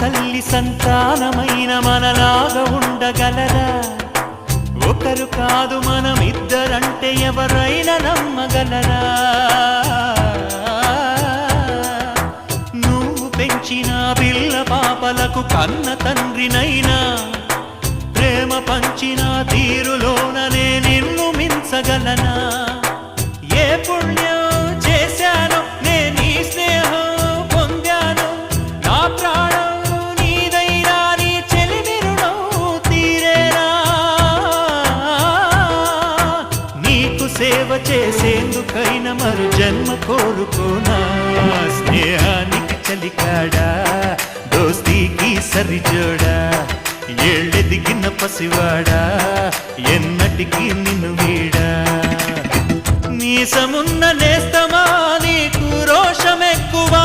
తల్లి సంతానమైన మనలాగా ఉండగలరా? ఒకరు కాదు మనమిద్దరంటే ఎవరైనా నమ్మగలరా? నువ్వు పెంచిన పిల్ల పాపలకు కన్న తండ్రినైనా ప్రేమ పంచిన తీరులోననే నిన్ను మించగలనా? ఏ పుణ్యం చేశాను నేను ఈ స్నేహం పొందాను, నా ప్రాణం నీదైనా నీ చెలిమి రుణం తీరేనా? నీకు సేవ చేసేందుకైనా మరు జన్మ కోరుకోనా? స్నేహానికి చలికాడా, దోస్తీకి సరిజోడా, ఏళ్ళెదిగిన పసివాడా ఎన్నటికీ నిన్ను వీడా? మీసమున్న నేస్తమా నీకు రోషమెక్కువా?